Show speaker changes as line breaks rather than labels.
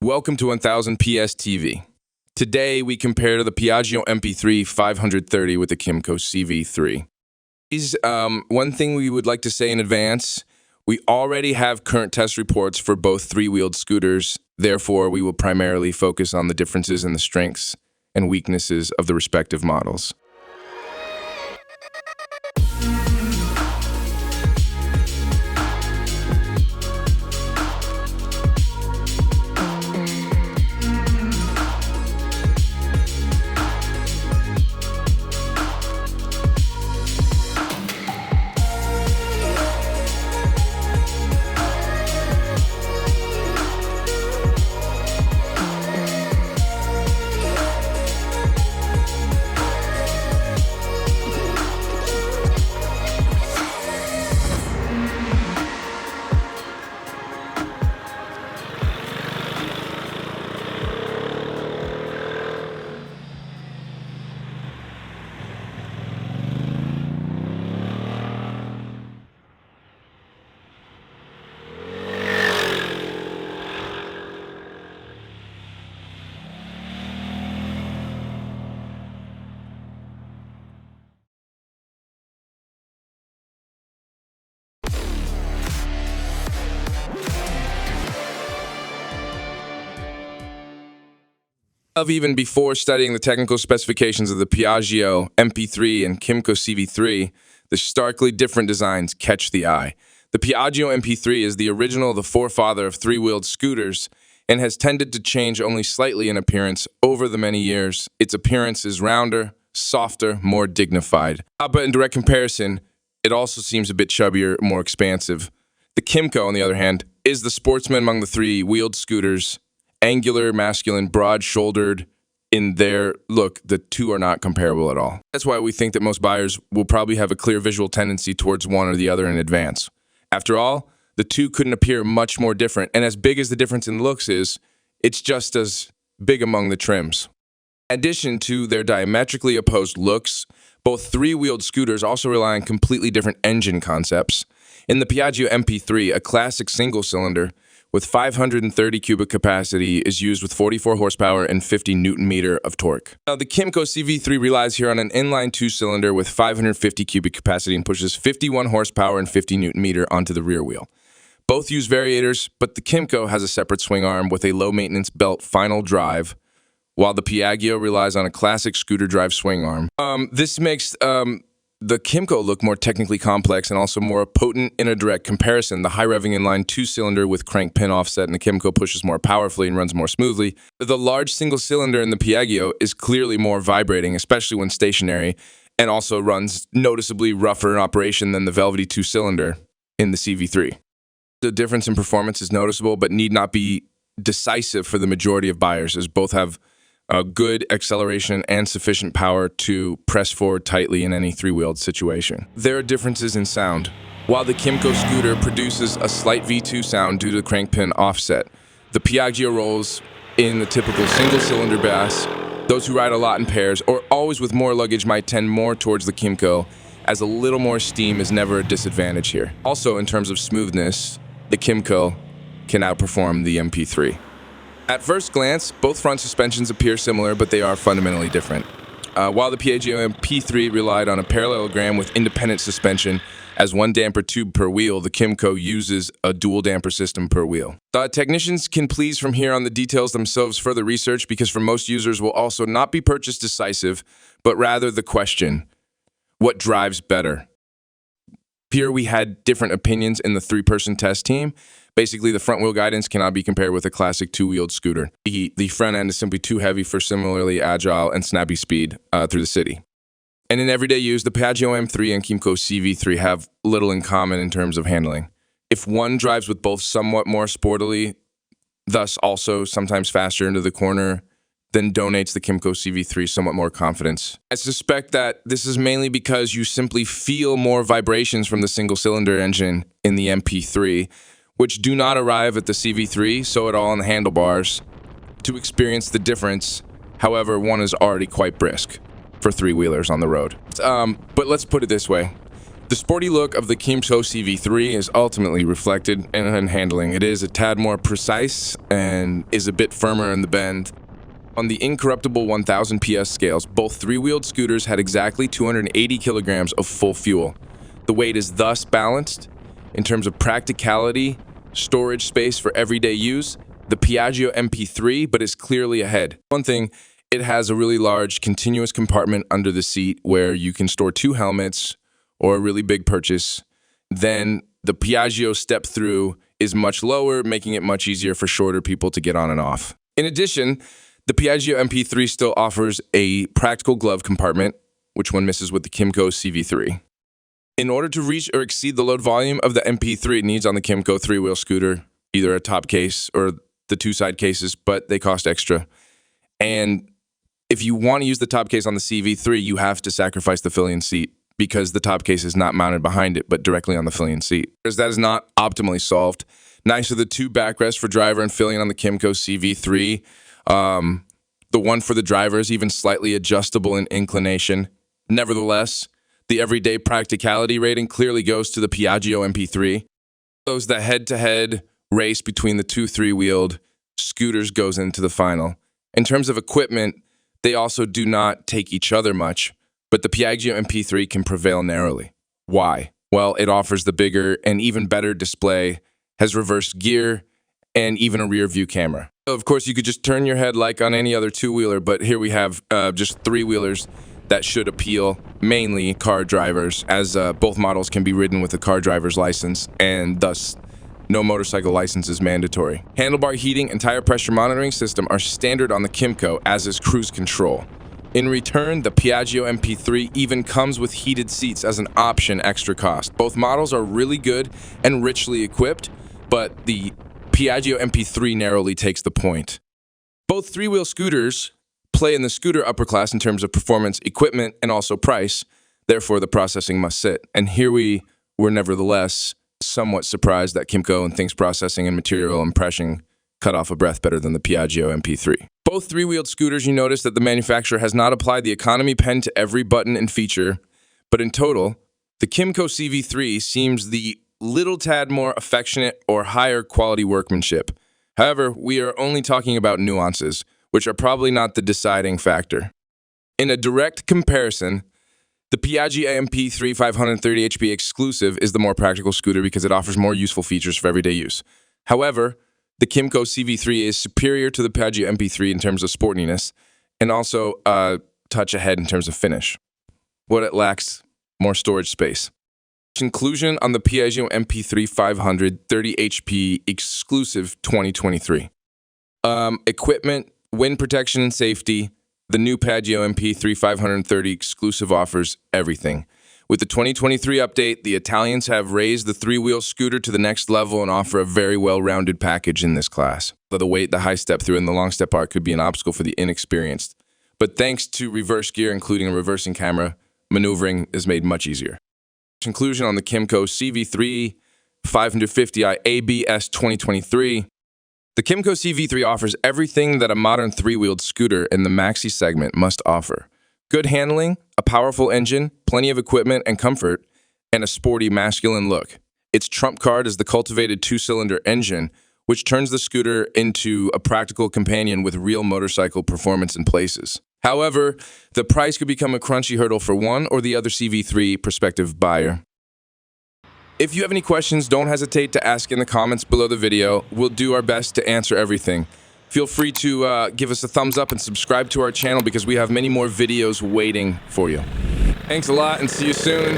Welcome to 1000 PS TV. Today we compare the Piaggio MP3 530 with the Kymco CV3. One thing we would like to say in advance, we already have current test reports for both three-wheeled scooters, therefore we will primarily focus on the differences in the strengths and weaknesses of the respective models. Even before studying the technical specifications of the Piaggio MP3 and Kymco CV3, the starkly different designs catch the eye. The Piaggio MP3 is the original, the forefather of three-wheeled scooters, and has tended to change only slightly in appearance over the many years. Its appearance is rounder, softer, more dignified. But in direct comparison, it also seems a bit chubbier, more expansive. The Kymco, on the other hand, is the sportsman among the three-wheeled scooters. Angular, masculine, broad-shouldered. In their look, the two are not comparable at all. That's why we think that most buyers will probably have a clear visual tendency towards one or the other in advance. After all, the two couldn't appear much more different, and as big as the difference in looks is, it's just as big among the trims. In addition to their diametrically opposed looks, both three-wheeled scooters also rely on completely different engine concepts. In the Piaggio MP3, a classic single-cylinder with 530 cubic capacity is used with 44 horsepower and 50 Newton-meter of torque. Now, the Kymco CV3 relies here on an inline two-cylinder with 550 cubic capacity and pushes 51 horsepower and 50 Newton-meter onto the rear wheel. Both use variators, but the Kymco has a separate swing arm with a low-maintenance belt final drive, while the Piaggio relies on a classic scooter drive swing arm. This makes the Kymco look more technically complex and also more potent in a direct comparison. The high-revving inline two-cylinder with crank pin offset in the Kymco pushes more powerfully and runs more smoothly. The large single-cylinder in the Piaggio is clearly more vibrating, especially when stationary, and also runs noticeably rougher in operation than the velvety two-cylinder in the CV3. The difference in performance is noticeable, but need not be decisive for the majority of buyers, as both have good acceleration and sufficient power to press forward tightly in any three-wheeled situation. There are differences in sound. While the Kymco scooter produces a slight V2 sound due to the crank pin offset, the Piaggio rolls in the typical single-cylinder bass. Those who ride a lot in pairs or always with more luggage might tend more towards the Kymco, as a little more steam is never a disadvantage here. Also, in terms of smoothness, the Kymco can outperform the MP3. At first glance, both front suspensions appear similar, but they are fundamentally different. While the Piaggio MP3 relied on a parallelogram with independent suspension as one damper tube per wheel, the Kymco uses a dual damper system per wheel. Technicians can please from here on the details themselves further research, because for most users will also not be purchase decisive, but rather the question, what drives better? Here we had different opinions in the three-person test team. Basically, the front-wheel guidance cannot be compared with a classic two-wheeled scooter. The front end is simply too heavy for similarly agile and snappy speed through the city. And in everyday use, the Piaggio M3 and Kymco CV3 have little in common in terms of handling. If one drives with both somewhat more sportily, thus also sometimes faster into the corner, then donates the Kymco CV3 somewhat more confidence. I suspect that this is mainly because you simply feel more vibrations from the single-cylinder engine in the MP3, which do not arrive at the CV3, so at all on the handlebars. To experience the difference, however, one is already quite brisk for three-wheelers on the road. But let's put it this way. The sporty look of the Kymco CV3 is ultimately reflected in handling. It is a tad more precise and is a bit firmer in the bend. On the incorruptible 1000 PS scales, both three-wheeled scooters had exactly 280 kilograms of full fuel. The weight is thus balanced. In terms of practicality, storage space for everyday use, the Piaggio MP3, but is clearly ahead. One thing, it has a really large continuous compartment under the seat where you can store 2 helmets or a really big purchase. Then the Piaggio step through is much lower, making it much easier for shorter people to get on and off. In addition, the Piaggio MP3 still offers a practical glove compartment, which one misses with the Kymco CV3. In order to reach or exceed the load volume of the MP3 it needs on the Kymco 3-wheel scooter, either a top case or the 2 side cases, but they cost extra. And if you want to use the top case on the CV3, you have to sacrifice the fillion seat because the top case is not mounted behind it, but directly on the fillion seat. Because that is not optimally solved. Nice are the 2 backrests for driver and fillion on the Kymco CV3. The one for the driver is even slightly adjustable in inclination. Nevertheless, the everyday practicality rating clearly goes to the Piaggio MP3. Those the head-to-head race between the 2 3-wheeled scooters goes into the final. In terms of equipment, they also do not take each other much, but the Piaggio MP3 can prevail narrowly. Why? Well, it offers the bigger and even better display, has reverse gear, and even a rear view camera. Of course, you could just turn your head like on any other 2-wheeler, but here we have just 3-wheelers that should appeal mainly car drivers, as both models can be ridden with a car driver's license, and thus no motorcycle license is mandatory. Handlebar heating and tire pressure monitoring system are standard on the Kymco, as is cruise control. In return, the Piaggio MP3 even comes with heated seats as an option extra cost. Both models are really good and richly equipped, but the Piaggio MP3 narrowly takes the point. Both 3-wheel scooters play in the scooter upper class in terms of performance, equipment, and also price. Therefore, the processing must sit. And here we were nevertheless somewhat surprised that Kymco and things processing and material impression cut off a breath better than the Piaggio MP3. Both 3-wheeled scooters, you notice that the manufacturer has not applied the economy pen to every button and feature, but in total, the Kymco CV3 seems the little tad more affectionate or higher quality workmanship. However, we are only talking about nuances, which are probably not the deciding factor. In a direct comparison, the Piaggio MP3 530 HP exclusive is the more practical scooter because it offers more useful features for everyday use. However, the Kymco CV3 is superior to the Piaggio MP3 in terms of sportiness and also a touch ahead in terms of finish. What it lacks, more storage space. Conclusion on the Piaggio MP3 530 HP exclusive 2023. Equipment, wind protection and safety, the new Piaggio MP3 530 exclusive offers everything. With the 2023 update, the Italians have raised the 3-wheel scooter to the next level and offer a very well-rounded package in this class. The weight, the high step through, and the long step arc could be an obstacle for the inexperienced. But thanks to reverse gear, including a reversing camera, maneuvering is made much easier. Conclusion on the Kymco CV3 550i ABS 2023. The Kymco CV3 offers everything that a modern 3-wheeled scooter in the maxi segment must offer. Good handling, a powerful engine, plenty of equipment and comfort, and a sporty masculine look. Its trump card is the cultivated 2-cylinder engine, which turns the scooter into a practical companion with real motorcycle performance in places. However, the price could become a crunchy hurdle for one or the other CV3 prospective buyer. If you have any questions, don't hesitate to ask in the comments below the video. We'll do our best to answer everything. Feel free to give us a thumbs up and subscribe to our channel because we have many more videos waiting for you. Thanks a lot and see you soon.